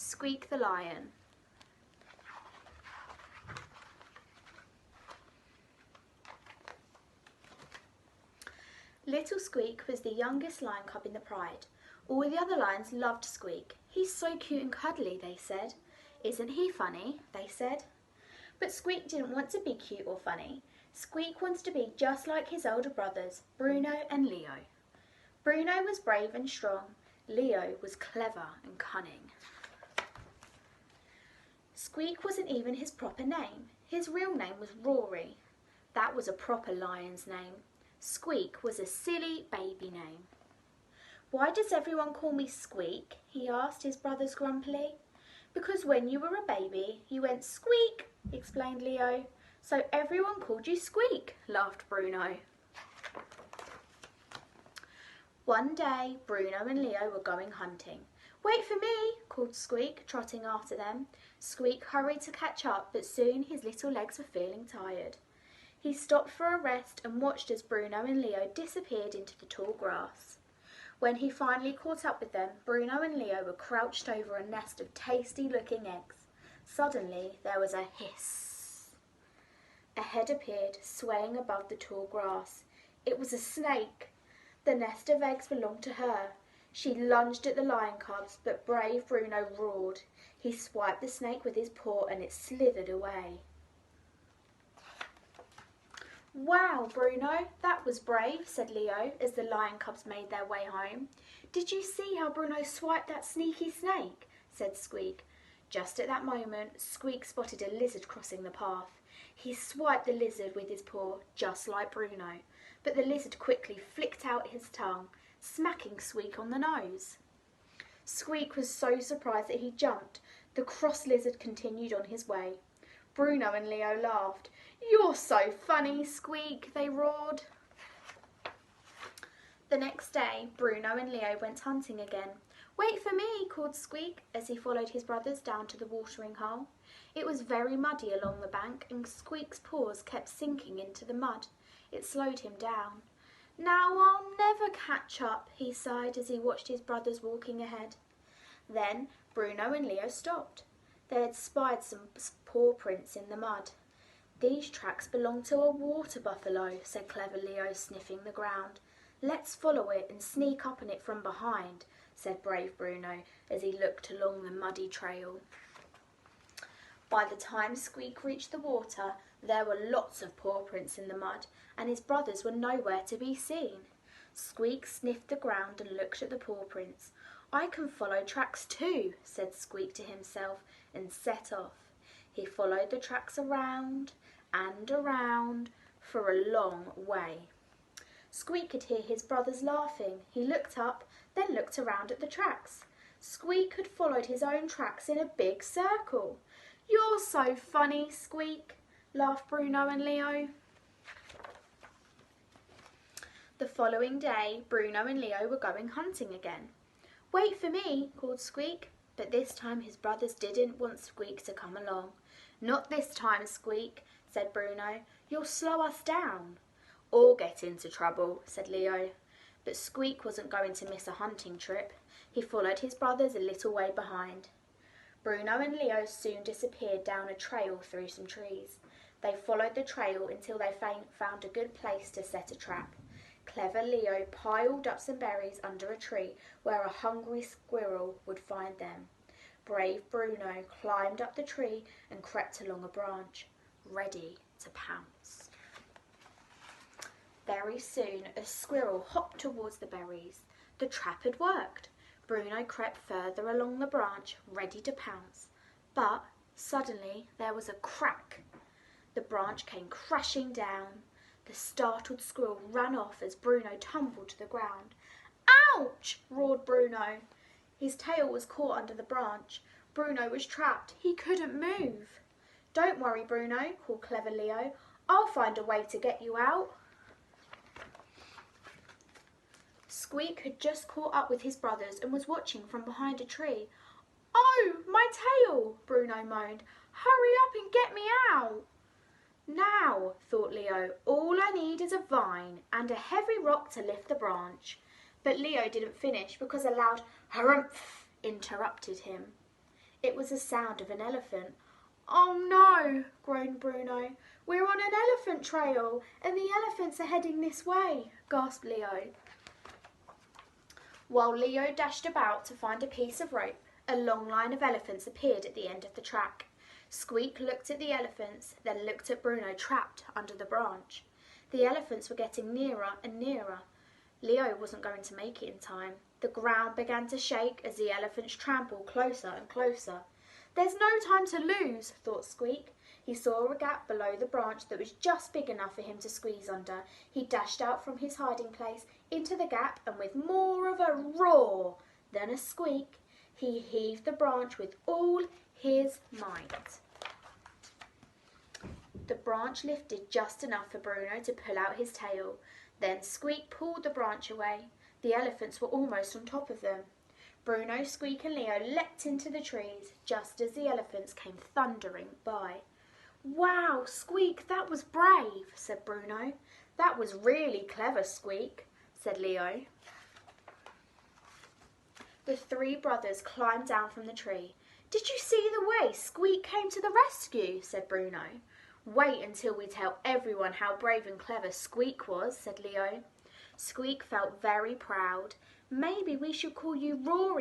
Squeak the Lion. Little Squeak was the youngest lion cub in the pride. All the other lions loved Squeak. He's so cute and cuddly, they said. Isn't he funny, they said. But Squeak didn't want to be cute or funny. Squeak wanted to be just like his older brothers, Bruno and Leo. Bruno was brave and strong. Leo was clever and cunning. Squeak wasn't even his proper name. His real name was Rory. That was a proper lion's name. Squeak was a silly baby name. "Why does everyone call me Squeak?" he asked his brothers grumpily. "Because when you were a baby, you went squeak," explained Leo. "So everyone called you Squeak," laughed Bruno. One day, Bruno and Leo were going hunting. "Wait for me," called Squeak, trotting after them. Squeak hurried to catch up, but soon his little legs were feeling tired. He stopped for a rest and watched as Bruno and Leo disappeared into the tall grass. When he finally caught up with them, Bruno and Leo were crouched over a nest of tasty-looking eggs. Suddenly, there was a hiss. A head appeared, swaying above the tall grass. It was a snake. The nest of eggs belonged to her. She lunged at the lion cubs, but brave Bruno roared. He swiped the snake with his paw and it slithered away. "Wow, Bruno, that was brave," said Leo as the lion cubs made their way home. "Did you see how Bruno swiped that sneaky snake?" said Squeak. Just at that moment, Squeak spotted a lizard crossing the path. He swiped the lizard with his paw, just like Bruno, but the lizard quickly flicked out his tongue, smacking Squeak on the nose. Squeak was so surprised that he jumped. The cross lizard continued on his way. Bruno and Leo laughed. "You're so funny, Squeak," they roared. The next day, Bruno and Leo went hunting again. "Wait for me," called Squeak as he followed his brothers down to the watering hole. It was very muddy along the bank and Squeak's paws kept sinking into the mud. It slowed him down. "Now I'll never catch up," he sighed as he watched his brothers walking ahead. Then Bruno and Leo stopped. They had spied some paw prints in the mud. "These tracks belong to a water buffalo," said clever Leo, sniffing the ground. "Let's follow it and sneak up on it from behind," said brave Bruno as he looked along the muddy trail. By the time Squeak reached the water, there were lots of paw prints in the mud, and his brothers were nowhere to be seen. Squeak sniffed the ground and looked at the paw prints. "I can follow tracks too," said Squeak to himself, and set off. He followed the tracks around and around for a long way. Squeak could hear his brothers laughing. He looked up, then looked around at the tracks. Squeak had followed his own tracks in a big circle. "You're so funny, Squeak," laughed Bruno and Leo. The following day, Bruno and Leo were going hunting again. "Wait for me," called Squeak, but this time his brothers didn't want Squeak to come along. "Not this time, Squeak," said Bruno. "You'll slow us down." "Or get into trouble," said Leo. But Squeak wasn't going to miss a hunting trip. He followed his brothers a little way behind. Bruno and Leo soon disappeared down a trail through some trees. They followed the trail until they found a good place to set a trap. Clever Leo piled up some berries under a tree where a hungry squirrel would find them. Brave Bruno climbed up the tree and crept along a branch, ready to pounce. Very soon a squirrel hopped towards the berries. The trap had worked. Bruno crept further along the branch, ready to pounce. But suddenly there was a crack. The branch came crashing down. The startled squirrel ran off as Bruno tumbled to the ground. "Ouch!" roared Bruno. His tail was caught under the branch. Bruno was trapped. He couldn't move. "Don't worry, Bruno," called clever Leo. "I'll find a way to get you out." Squeak had just caught up with his brothers and was watching from behind a tree. "Oh, my tail!" Bruno moaned. "Hurry up and get me out." "Now," thought Leo, "all I need is a vine and a heavy rock to lift the branch." But Leo didn't finish because a loud "harumph" interrupted him. It was the sound of an elephant. "Oh no," groaned Bruno. "We're on an elephant trail and the elephants are heading this way," gasped Leo. While Leo dashed about to find a piece of rope, a long line of elephants appeared at the end of the track. Squeak looked at the elephants, then looked at Bruno trapped under the branch. The elephants were getting nearer and nearer. Leo wasn't going to make it in time. The ground began to shake as the elephants trampled closer and closer. "There's no time to lose," thought Squeak. He saw a gap below the branch that was just big enough for him to squeeze under. He dashed out from his hiding place into the gap, and with more of a roar than a squeak, he heaved the branch with all his might. The branch lifted just enough for Bruno to pull out his tail. Then Squeak pulled the branch away. The elephants were almost on top of them. Bruno, Squeak and Leo leapt into the trees just as the elephants came thundering by. "Wow, Squeak, that was brave," said Bruno. "That was really clever, Squeak," said Leo. The three brothers climbed down from the tree. "Did you see the way Squeak came to the rescue?" said Bruno. "Wait until we tell everyone how brave and clever Squeak was," said Leo. Squeak felt very proud. "Maybe we should call you Rory